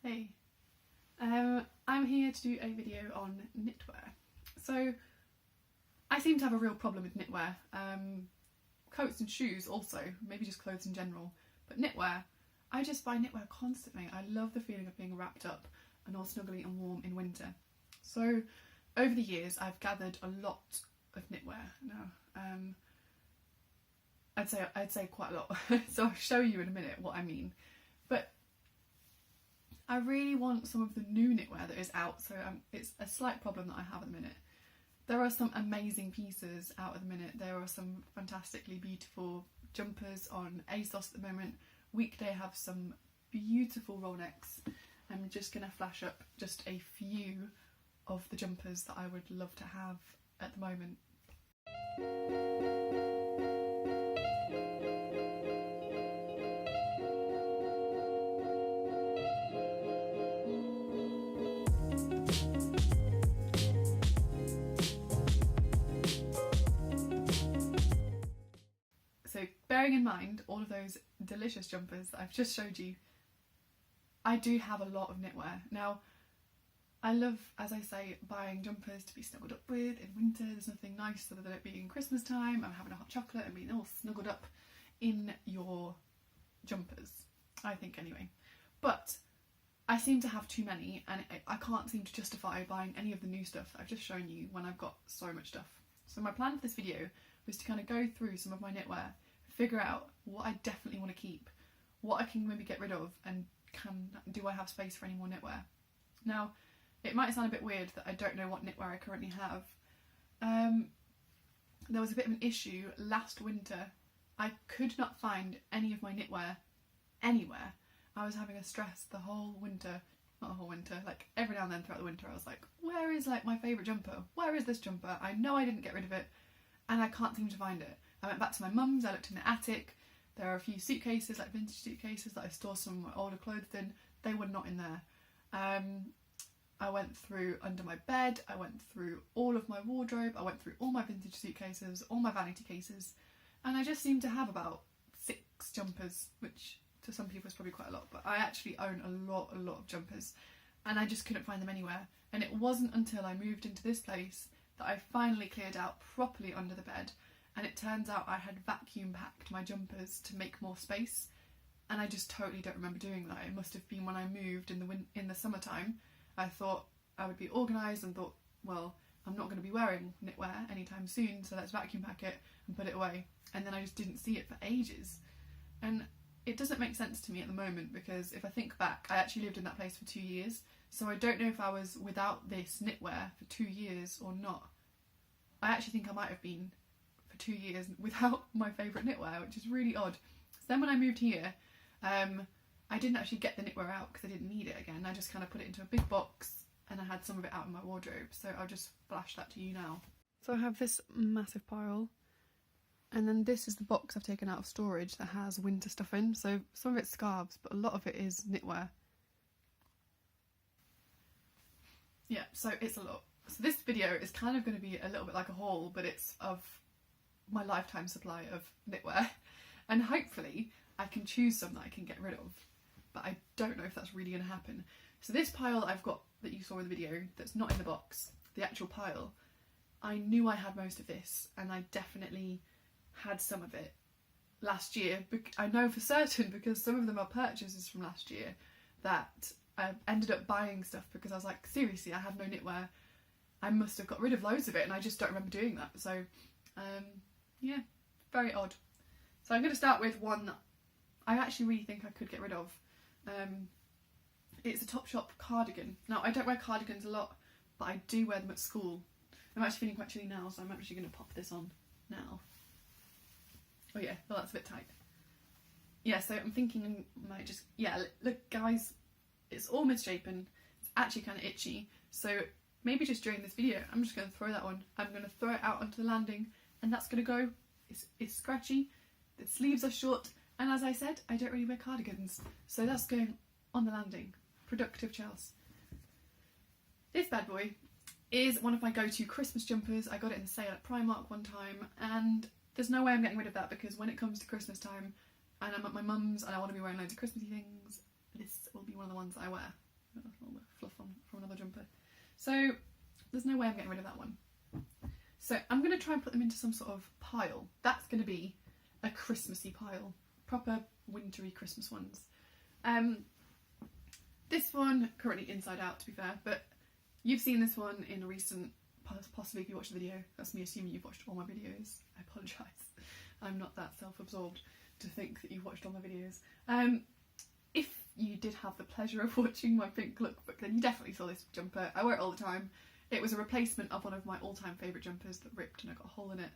Hey, I'm here to do a video on knitwear. So I seem to have a real problem with knitwear. Coats and shoes also, maybe just clothes in general, but knitwear, I just buy knitwear constantly. I love the feeling of being wrapped up and all snuggly and warm in winter. So over the years I've gathered a lot of knitwear now. I'd say quite a lot. So I'll show you in a minute what I mean. But I really want some of the new knitwear that is out, so it's a slight problem that I have at the minute. There are some amazing pieces out at the minute. There are some fantastically beautiful jumpers on ASOS at the moment. Weekday have some beautiful roll necks. I'm just going to flash up just a few of the jumpers that I would love to have at the moment. So bearing in mind all of those delicious jumpers that I've just showed you, I do have a lot of knitwear. Now, I love, as I say, buying jumpers to be snuggled up with in winter. There's nothing nicer than it being Christmas time and having a hot chocolate and being all snuggled up in your jumpers, I think anyway. But I seem to have too many, and I can't seem to justify buying any of the new stuff that I've just shown you when I've got so much stuff. So my plan for this video was to kind of go through some of my knitwear, figure out what I definitely want to keep, what I can maybe get rid of, and do I have space for any more knitwear. Now, it might sound a bit weird that I don't know what knitwear I currently have. There was a bit of an issue last winter. I could not find any of my knitwear anywhere. I was having a stress the whole winter, not the whole winter, like every now and then throughout the winter I was like, where is like my favourite jumper? Where is this jumper? I know I didn't get rid of it and I can't seem to find it. I went back to my mum's, I looked in the attic. There are a few suitcases, like vintage suitcases that I store some of my older clothes in. They were not in there. I went through under my bed, I went through all of my wardrobe, I went through all my vintage suitcases, all my vanity cases, and I just seem to have about 6 jumpers, which to some people is probably quite a lot, but I actually own a lot of jumpers, and I just couldn't find them anywhere. And it wasn't until I moved into this place that I finally cleared out properly under the bed, and it turns out I had vacuum packed my jumpers to make more space, and I just totally don't remember doing that. It must have been when I moved in the summertime. I thought I would be organised and thought, well, I'm not going to be wearing knitwear anytime soon, so let's vacuum pack it and put it away. And then I just didn't see it for ages. And it doesn't make sense to me at the moment, because if I think back, I actually lived in that place for 2 years, so I don't know if I was without this knitwear for 2 years or not. I actually think I might have been for 2 years without my favourite knitwear, which is really odd. So then when I moved here, I didn't actually get the knitwear out because I didn't need it again. I just kind of put it into a big box and I had some of it out in my wardrobe, so I'll just flash that to you now. So I have this massive pile, and then this is the box I've taken out of storage that has winter stuff in. So some of it's scarves, but a lot of it is knitwear. Yeah, so it's a lot. So this video is kind of going to be a little bit like a haul, but it's of my lifetime supply of knitwear, and hopefully I can choose some that I can get rid of, but I don't know if that's really going to happen. So this pile I've got that you saw in the video that's not in the box, the actual pile, I knew I had most of this, and I definitely had some of it last year. I know for certain because some of them are purchases from last year that I ended up buying stuff because I was like, seriously, I have no knitwear. I must have got rid of loads of it and I just don't remember doing that. So yeah, very odd. So I'm going to start with one that I actually really think I could get rid of. It's a Topshop cardigan. Now, I don't wear cardigans a lot, but I do wear them at school. I'm actually feeling quite chilly now, so I'm actually going to pop this on now. Oh yeah, well that's a bit tight. Yeah, so I'm thinking I might just, yeah, look guys, it's all misshapen. It's actually kind of itchy. So maybe just during this video, I'm just going to throw that on. I'm going to throw it out onto the landing, and that's going to go. It's scratchy, the sleeves are short, and as I said, I don't really wear cardigans, so that's going on the landing. Productive Chels. This bad boy is one of my go-to Christmas jumpers. I got it in the sale at Primark one time, and there's no way I'm getting rid of that, because when it comes to Christmas time and I'm at my mum's and I want to be wearing loads of Christmassy things, this will be one of the ones I wear. all the fluff on from another jumper. So there's no way I'm getting rid of that one. So I'm going to try and put them into some sort of pile. That's going to be a Christmassy pile. Proper wintry Christmas ones. This one, currently inside out to be fair, but you've seen this one in a recent, possibly if you watched the video. That's me assuming you've watched all my videos. I apologise. I'm not that self-absorbed to think that you've watched all my videos. If you did have the pleasure of watching my pink lookbook, then you definitely saw this jumper. I wear it all the time. It was a replacement of one of my all-time favourite jumpers that ripped and I got a hole in it,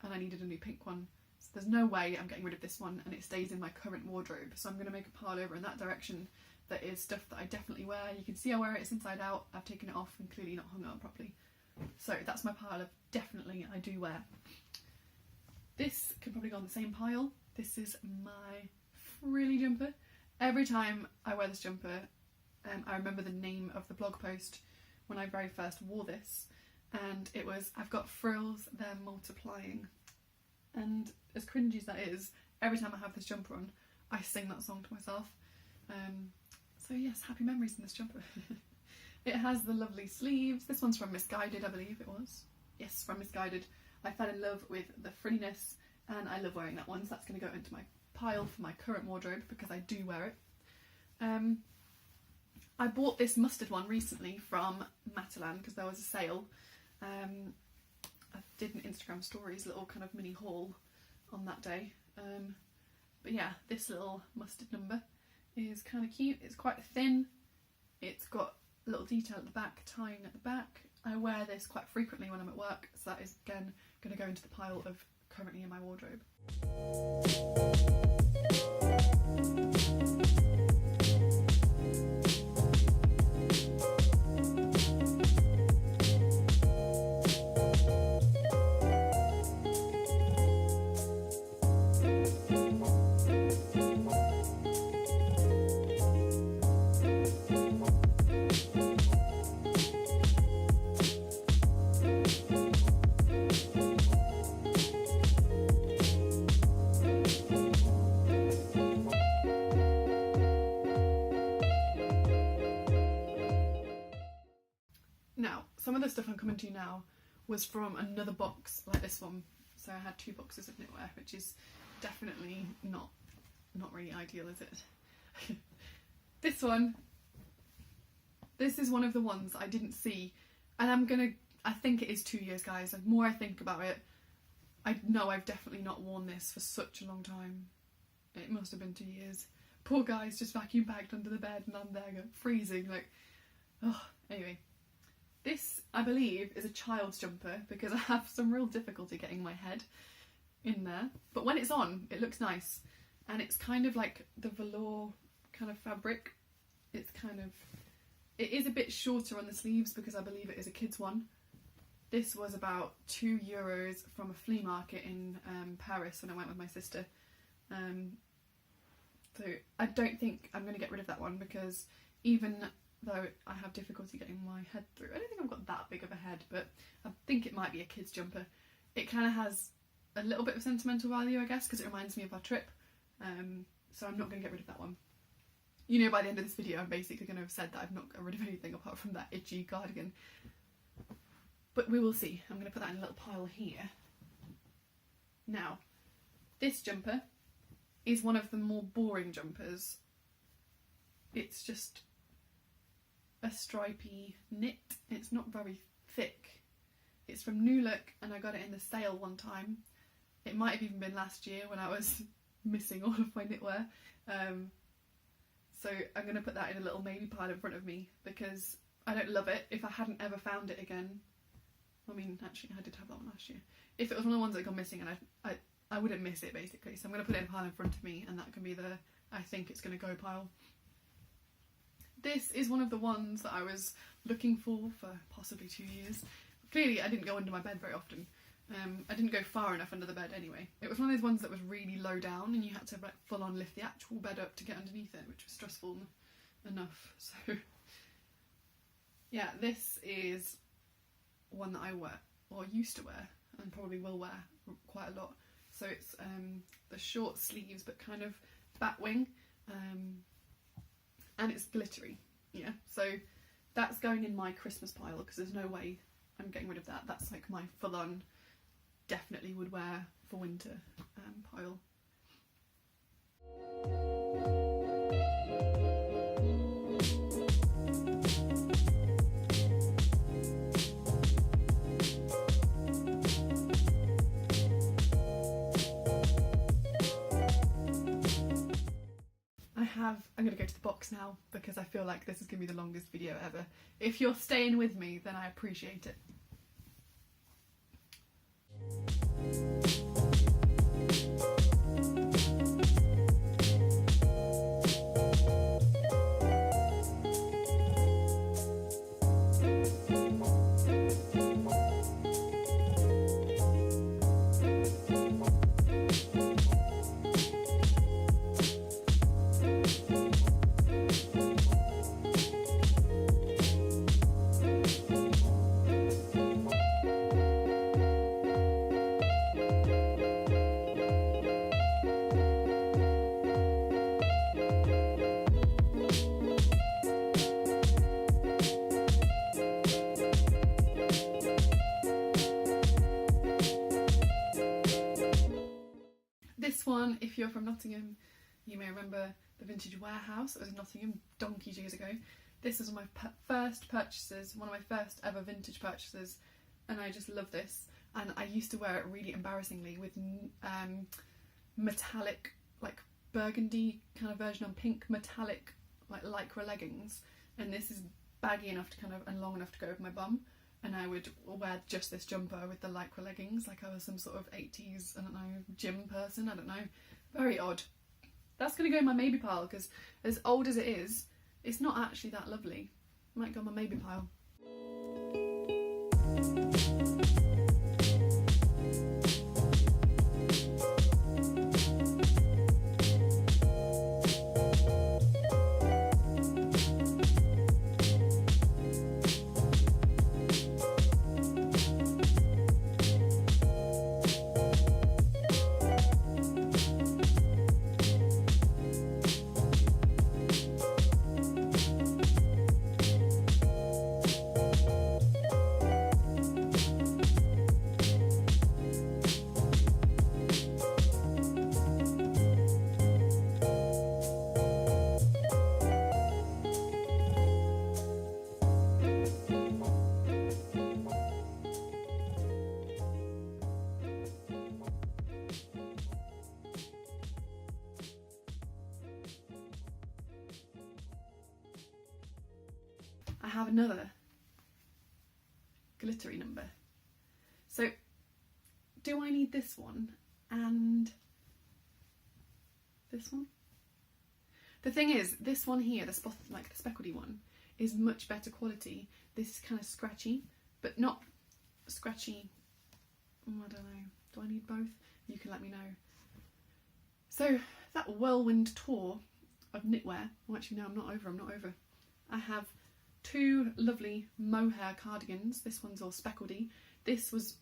and I needed a new pink one. So there's no way I'm getting rid of this one, and it stays in my current wardrobe. So I'm going to make a pile over in that direction that is stuff that I definitely wear. You can see I wear it, it's inside out. I've taken it off and clearly not hung it up properly. So that's my pile of definitely I do wear. This could probably go on the same pile. This is my frilly jumper. Every time I wear this jumper, I remember the name of the blog post when I very first wore this, and it was, I've got frills, they're multiplying. And as cringy as that is, every time I have this jumper on, I sing that song to myself. So yes, happy memories in this jumper. It has the lovely sleeves. This one's from Misguided, I believe it was. Yes, from Misguided. I fell in love with the frilliness, and I love wearing that one, so that's going to go into my pile for my current wardrobe because I do wear it. I bought this mustard one recently from Matalan because there was a sale. I did an Instagram stories, little kind of mini haul on that day. But yeah, this little mustard number is kind of cute. It's quite thin. It's got a little detail at the back, tying at the back. I wear this quite frequently when I'm at work, so that is again going to go into the pile of currently in my wardrobe. Some of the stuff I'm coming to now was from another box like this one. So I had 2 boxes of knitwear, which is definitely not really ideal, is it? This is one of the ones I didn't see, and I think it is 2 years, guys. The more I think about it, I know I've definitely not worn this for such a long time. It must have been 2 years. Poor guy's just vacuum bagged under the bed and I'm there freezing, like, oh, anyway. This, I believe, is a child's jumper because I have some real difficulty getting my head in there. But when it's on, it looks nice. And it's kind of like the velour kind of fabric. It is a bit shorter on the sleeves because I believe it is a kid's one. This was about €2 from a flea market in Paris when I went with my sister. So I don't think I'm going to get rid of that one because even though I have difficulty getting my head through, I don't think I've got that big of a head, but I think it might be a kid's jumper. It kind of has a little bit of sentimental value, I guess, because it reminds me of our trip. So I'm not going to get rid of that one. You know, by the end of this video, I'm basically going to have said that I've not got rid of anything apart from that itchy cardigan. But we will see. I'm going to put that in a little pile here. Now, this jumper is one of the more boring jumpers. It's just a stripy knit. It's not very thick. It's from New Look and I got it in the sale one time. It might have even been last year when I was missing all of my knitwear. So I'm going to put that in a little maybe pile in front of me because I don't love it. If I hadn't ever found it again, I mean, actually I did have that one last year. If it was one of the ones that got missing and I wouldn't miss it basically. So I'm going to put it in a pile in front of me and that can be the I think it's going to go pile. This is one of the ones that I was looking for possibly 2 years. Clearly I didn't go under my bed very often. I didn't go far enough under the bed anyway. It was one of those ones that was really low down and you had to like full on lift the actual bed up to get underneath it, which was stressful enough. So yeah, this is one that I wear, or used to wear, and probably will wear quite a lot. So it's the short sleeves but kind of bat wing, and it's glittery. Yeah, so that's going in my Christmas pile because there's no way I'm getting rid of that. That's like my full-on, definitely would wear for winter pile. I'm going to go to the box now because I feel like this is going to be the longest video ever. If you're staying with me, then I appreciate it. This one, if you're from Nottingham, you may remember the Vintage Warehouse. It was in Nottingham donkey's years ago. This was one of my first purchases, one of my first ever vintage purchases, and I just love this. And I used to wear it really embarrassingly with metallic, like burgundy kind of version on pink metallic like lycra leggings, and this is baggy enough to kind of and long enough to go over my bum. And I would wear just this jumper with the lycra leggings like I was some sort of 80s, I don't know, gym person, I don't know. Very odd. That's going to go in my maybe pile because as old as it is, it's not actually that lovely. Might go in my maybe pile. I have another glittery number. So do I need this one and this one? The thing is, this one here, the speckledy one, is much better quality. This is kind of scratchy, but not scratchy. I don't know. Do I need both? You can let me know. So that whirlwind tour of knitwear. Well, actually, no, I'm not over. I have two lovely mohair cardigans. This one's all speckledy. This was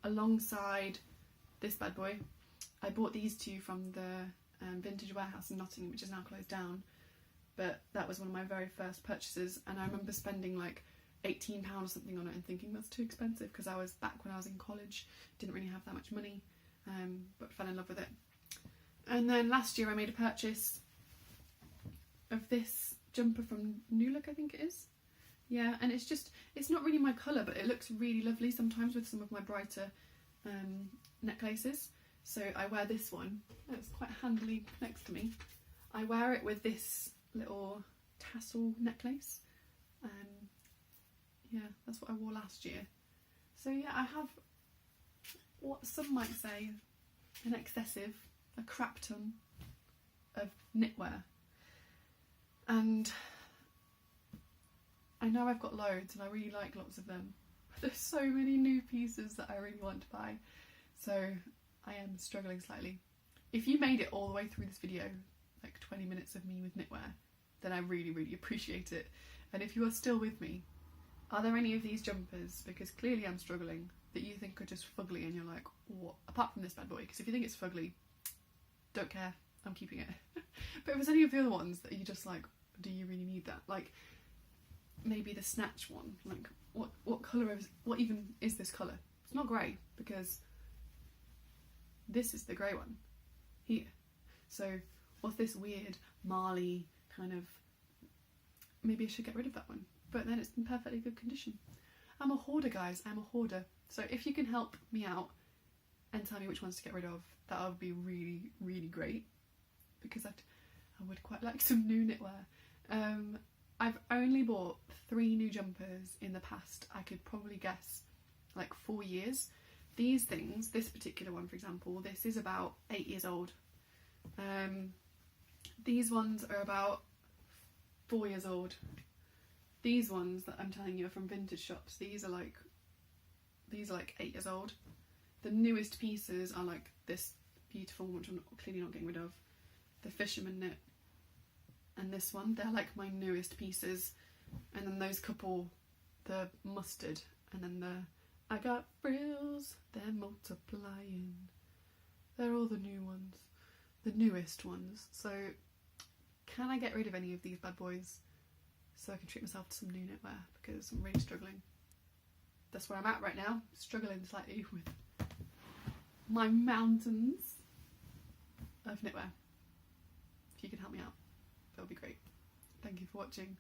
alongside this bad boy. I bought these two from the Vintage Warehouse in Nottingham, which is now closed down, but that was one of my very first purchases, and I remember spending like £18 or something on it and thinking that's too expensive because I was back when I was in college, didn't really have that much money, but fell in love with it. And then last year I made a purchase of this jumper from New Look, I think it is. Yeah, and it's not really my colour, but it looks really lovely sometimes with some of my brighter necklaces. So I wear this one. It's quite handily next to me. I wear it with this little tassel necklace. Yeah, that's what I wore last year. So yeah, I have what some might say a crap ton of knitwear. And I know I've got loads and I really like lots of them. But there's so many new pieces that I really want to buy. So I am struggling slightly. If you made it all the way through this video, like 20 minutes of me with knitwear, then I really, really appreciate it. And if you are still with me, are there any of these jumpers, because clearly I'm struggling, that you think are just fugly and you're like, what? Apart from this bad boy, because if you think it's fugly, don't care, I'm keeping it. But if there's any of the other ones that you're just like, do you really need that? Like, maybe the Snatch one. Like, what even is this colour? It's not grey, because this is the grey one here. So what's this weird Marley kind of, maybe I should get rid of that one, but then it's in perfectly good condition. I'm a hoarder, guys, I'm a hoarder. So if you can help me out and tell me which ones to get rid of, that would be really, really great, because I would quite like some new knitwear. I've only bought 3 new jumpers in the past, I could probably guess, like 4 years. These things, this particular one for example, this is about 8 years old. These ones are about 4 years old. These ones that I'm telling you are from vintage shops. These are like 8 years old. The newest pieces are like this beautiful one, which I'm clearly not getting rid of. The fisherman knit. And this one, they're like my newest pieces. And then those couple, the mustard, and then the I got frills, they're multiplying. They're all the new ones, the newest ones. So can I get rid of any of these bad boys so I can treat myself to some new knitwear, because I'm really struggling. That's where I'm at right now, struggling slightly with my mountains of knitwear. If you can help me out, that would be great. Thank you for watching.